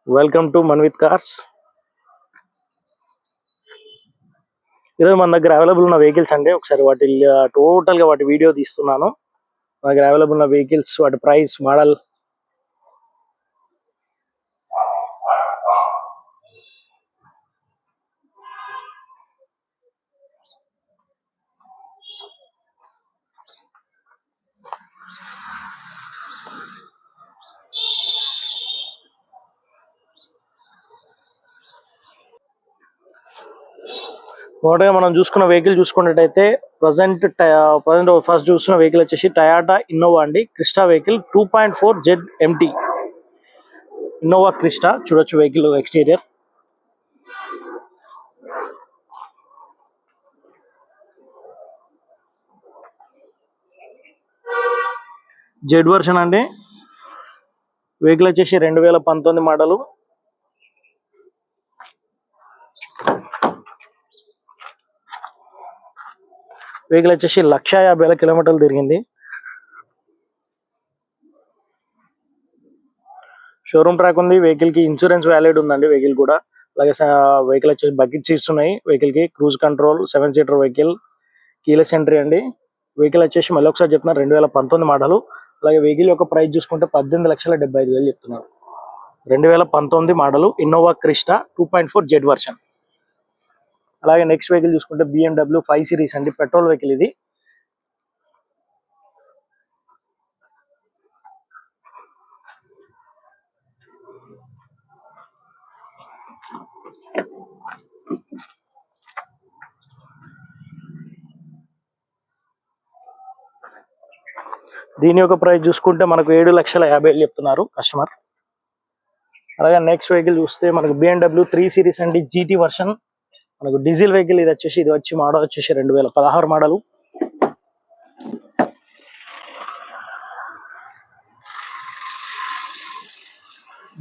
Welcome to Manvith cars. ఈరోజు మన దగ్గర అవైలబుల్ ఉన్న వెహికల్స్ అంటే ఒకసారి వాటి టోటల్గా వాటి వీడియో తీస్తున్నాను. మన దగ్గర అవైలబుల్ ఉన్న వెహికల్స్, వాటి ప్రైస్, మోడల్. మొదటగా మనం చూసుకున్న వెహికల్ చూసుకున్నట్టయితే ప్రజెంట్ ఫస్ట్ చూస్తున్న వెహికల్ వచ్చేసి టయోటా ఇన్నోవా అండి. Crysta vehicle 2.4 ZMT Innova Crysta. చూడొచ్చు వెహికల్ ఎక్స్టీరియర్. జెడ్ వర్షన్ అండి. వెహికల్ వచ్చేసి 2019 మోడలు. వెహికల్ వచ్చేసి 1,50,000 కిలోమీటర్లు తిరిగింది. షోరూమ్ ట్రాక్ ఉంది. వెహికల్ కి ఇన్సూరెన్స్ వ్యాలిడ్ ఉందండి. వెహికల్ కూడా అలాగే వెహికల్ వచ్చేసి బకెట్ సీట్స్ ఉన్నాయి. వెహికల్ కి cruise control, 7 seater vehicle, keyless entry అండి. వెహికల్ వచ్చేసి మళ్ళీ ఒకసారి చెప్తున్నారు 2019 మోడల్. అలాగే వెహికల్ యొక్క ప్రైస్ చూసుకుంటే 18,75,000 చెప్తున్నారు. 2019 model Innova Crysta 2.4 Z version. అలాగే నెక్స్ట్ వెహికల్ చూసుకుంటే BMW 5 సిరీస్ అండి. పెట్రోల్ వెహికల్ ఇది. దీని యొక్క ప్రైస్ చూసుకుంటే మనకు 7,50,000 చెప్తున్నారు కస్టమర్. అలాగే నెక్స్ట్ వెహికల్ చూస్తే మనకు BMW 3 సిరీస్ అండి. GT version. మనకు డీజిల్ వెహికల్ ఇది వచ్చేసి. ఇది వచ్చి మోడల్ వచ్చేసి 2016 మోడల్.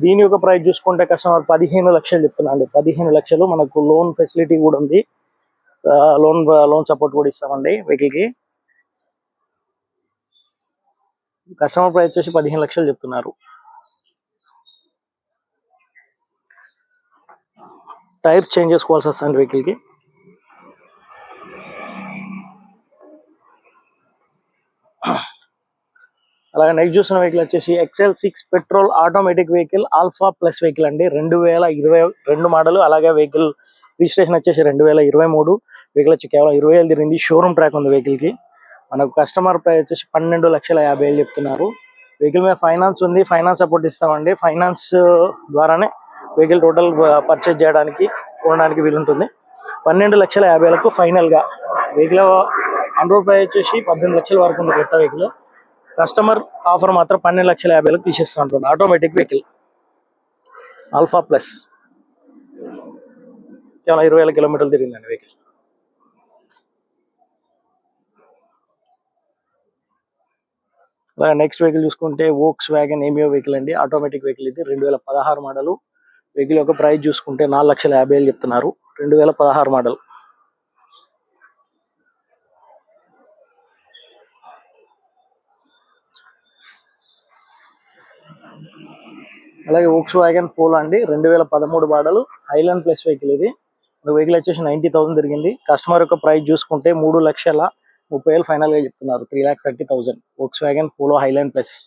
దీని యొక్క ప్రైస్ చూసుకుంటే కస్టమర్ 15,00,000 చెప్తున్నాండి. 15,00,000. మనకు లోన్ ఫెసిలిటీ కూడా ఉంది. లోన్ సపోర్ట్ కూడా ఇస్తామండి వెహికల్ కి. కస్టమర్ ప్రైస్ వచ్చేసి 15,00,000 చెప్తున్నారు. టైర్ చేంజ్ చేసుకోవాల్సి వస్తుంది వెహికల్ కి. అలాగే నెక్స్ట్ చూసిన వెహికల్ వచ్చేసి XL6 petrol automatic vehicle alpha plus vehicle అండి. 2022 మోడల్. అలాగే వెహికల్ రిజిస్ట్రేషన్ వచ్చేసి 2023. వెహికల్ వచ్చి కేవలం 20,000 తిరిగింది. షోరూమ్ ట్రాక్ ఉంది వెహికల్ కి. మనకు కస్టమర్ ప్రైస్ వచ్చేసి 12,50,000 చెప్తున్నారు. వెహికల్ మీద ఫైనాన్స్ ఉంది. ఫైనాన్స్ సపోర్ట్ ఇస్తామండి. ఫైనాన్స్ ద్వారానే వెహికల్ టోటల్ పర్చేజ్ చేయడానికి, కొనడానికి వీలుంటుంది. 12,50,000 ఫైనల్ గా. వెహికల్ ఆన్ రోడ్ ప్రైస్ వచ్చేసి 18,00,000 వరకు ఉంది కొత్త వెహికల్. కస్టమర్ ఆఫర్ మాత్రం 12,50,000 తీసేస్తా ఉంటుంది. Automatic vehicle alpha plus. కేవలం 20,000 కిలోమీటర్లు తిరిగిందండి వెహికల్. అలాగే నెక్స్ట్ వెహికల్ చూసుకుంటే వోక్స్ వ్యాగన్ ఏమియో వెహికల్ అండి. ఆటోమేటిక్ వెహికల్ ఇది. 2016 మోడల్. వెహికల్ యొక్క ప్రైస్ చూసుకుంటే 4,50,000 చెప్తున్నారు. 2016 మోడల్. అలాగే వోక్స్ వ్యాగన్ పోలో అండి. 2013 మోడల్. హైలాండ్ ప్లస్ వెహికల్ ఇది. వెహికల్ వచ్చేసి 90,000 తిరిగింది. కస్టమర్ యొక్క ప్రైస్ చూసుకుంటే 3,30,000 ఫైనల్ గా చెప్తున్నారు. 3,30,000. Volkswagen Polo Highline plus.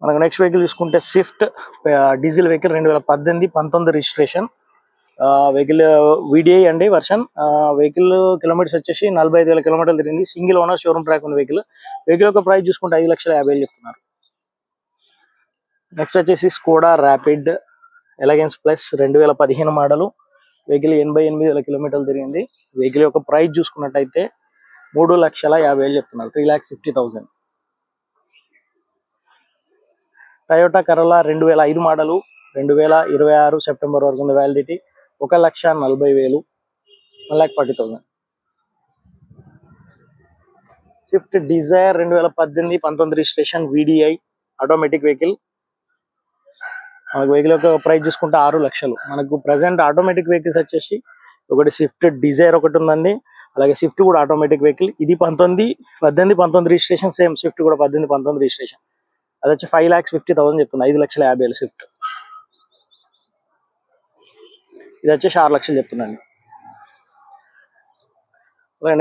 మనకు నెక్స్ట్ వెహికల్ చూసుకుంటే Swift diesel vehicle. 2018-19 registration vehicle. VDI అండి వర్షన్. వెహికల్ కిలోమీటర్స్ వచ్చేసి 45,000 కిలోమీటర్లు తిరిగింది. సింగిల్ ఓనర్, షోరూమ్ ట్రాక్ ఉంది వెహికల్. వెహికల్ యొక్క ప్రైస్ చూసుకుంటే 5,50,000 చెప్తున్నారు. నెక్స్ట్ వచ్చేసి Skoda Rapid elegance plus 2015 model. Vehicle 88,000 కిలోమీటర్లు తిరిగింది. వెహికల్ యొక్క ప్రైస్ చూసుకున్నట్టయితే 3,50,000 చెప్తున్నారు. 3,50,000. Toyota corolla 2005 model. 2026 సెప్టెంబర్ వరకు ఉంది validity. 1,40,000. 1,40,000. Swift Dzire 2018-19 registration VDI automatic vehicle. మనకు వెహికల్ యొక్క ప్రైస్ చూసుకుంటే 6,00,000. మనకు ప్రజెంట్ ఆటోమేటిక్ వెహికల్స్ వచ్చేసి ఒకటి స్విఫ్ట్ డిజైర్ ఒకటి ఉందండి. అలాగే స్విఫ్ట్ కూడా ఆటోమేటిక్ వెహికల్. ఇది 18-19 రిజిస్ట్రేషన్. సేమ్ స్విఫ్ట్ కూడా 18-19 రిజిస్ట్రేషన్. అది వచ్చి 5,50,000 చెప్తున్నా, 5,50,000 స్విఫ్ట్. ఇది వచ్చేసి 6 లక్షలు చెప్తున్నాను.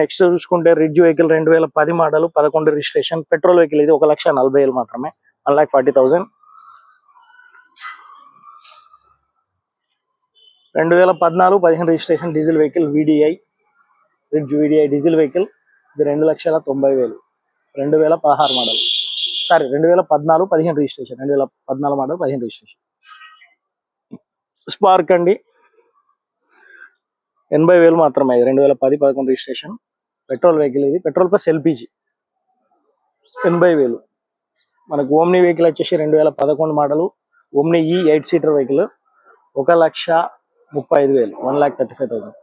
నెక్స్ట్ చూసుకుంటే ridge vehicle 2010 model 11 registration petrol vehicle. ఇది 1,40,000 మాత్రమే, 1,40,000. 2014-15 registration diesel vehicle VDI ridge VDI diesel vehicle. ఇది 2,90,000, 2016 model. Sorry 2014-15 registration, 2014 model 15 registration. Spark అండి, 80,000 మాత్రమే. 2010-11 రిజిస్ట్రేషన్ పెట్రోల్ వెహికల్. ఇది పెట్రోల్ ప్లస్ LPG, 80,000. మనకు ఓమ్నీ వెహికల్ వచ్చేసి 2011 model Omni E 8 seater vehicle, 1,35,000, 1,35,000.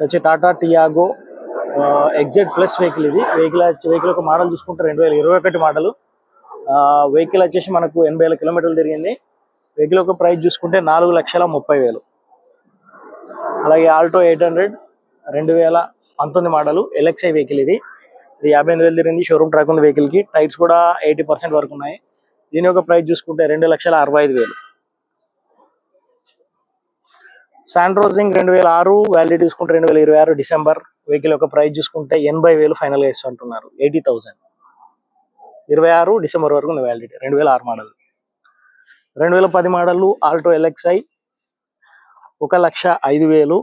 వచ్చి Tata Tiago exert plus vehicle. ఇది వెహికల్ ఒక model చూసుకుంటే 2021 మోడల్. వెహికల్ వచ్చేసి మనకు 80,000 కిలోమీటర్లు తిరిగింది. వెహికల్ ఒక ప్రైస్ చూసుకుంటే 4,30,000. అలాగే ఆల్టో 800 2019 మోడల్ LXI వెహికల్. ఇది 58,000 తిరిగింది. షోరూమ్ ట్రాక్ ఉంది వెహికల్కి. టైర్స్ కూడా 80% వరకు ఉన్నాయి. దీని యొక్క ప్రైస్ చూసుకుంటే 2,65,000. శాంట్రోజింగ్ 2006 వ్యాలిడిటీ చూసుకుంటే 2026 డిసెంబర్. వెహికల్ యొక్క ప్రైస్ చూసుకుంటే 80,000 ఫైనల్గా ఇస్తుంటున్నారు, 80,000. 26 డిసెంబర్ వరకు ఉంది validity. 2006 model. 2010 model Alto LXI 1,05,000.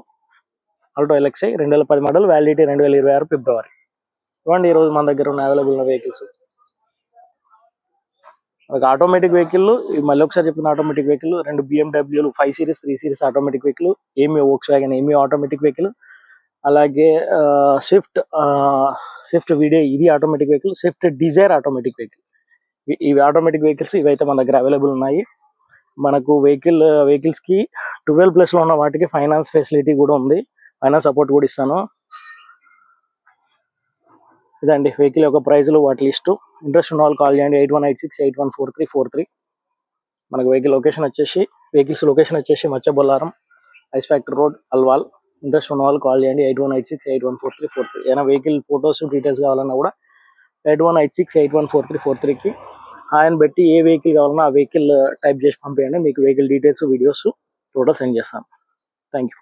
Alto LXI 2010 model, validity 2026 ఫిబ్రవరి. ఇవ్వండి ఈరోజు మన దగ్గర ఉన్న అవైలబుల్ ఉన్న వెహికల్స్. ఒక ఆటోమేటిక్ వెహికల్, మళ్ళీ ఒకసారి చెప్పిన automatic vehicle 2 BMW 5 series 3 series automatic vehicle, ఏమీ Volkswagen ఏమీ ఆటోమేటిక్ వెహికల్, అలాగే స్విఫ్ట్ VDI ఇది automatic vehicle, Swift Dzire automatic vehicle. ఇవి ఆటోమేటిక్ వెహికల్స్. ఇవైతే మన దగ్గర అవైలబుల్ ఉన్నాయి. మనకు వెహికల్స్కి 12+ ఉన్న వాటికి ఫైనాన్స్ ఫెసిలిటీ కూడా ఉంది, ఫైనాన్స్ సపోర్ట్ కూడా ఇస్తాను. ఇదండి వెహికల్ యొక్క ప్రైజులు, వాటి లిస్టు. ఇంట్రెస్ట్ ఉన్న వాళ్ళు కాల్ చేయండి, 8186814343. మనకు వెహికల్స్ లొకేషన్ వచ్చేసి Machabollaram, ice factory road, Alwal. Interest ఉన్న వాళ్ళు కాల్ చేయండి, 8186814343. ఏదైనా వెహికల్ ఫొటోస్ డీటెయిల్స్ కావాలన్నా కూడా 8186814343కి ఆయన పెట్టి ఏ వెహికల్ కావాలన్నా ఆ వెహికల్ టైప్ చేసి పంపించండి. మీకు vehicle details, videos total send చేస్తాను. Thank you.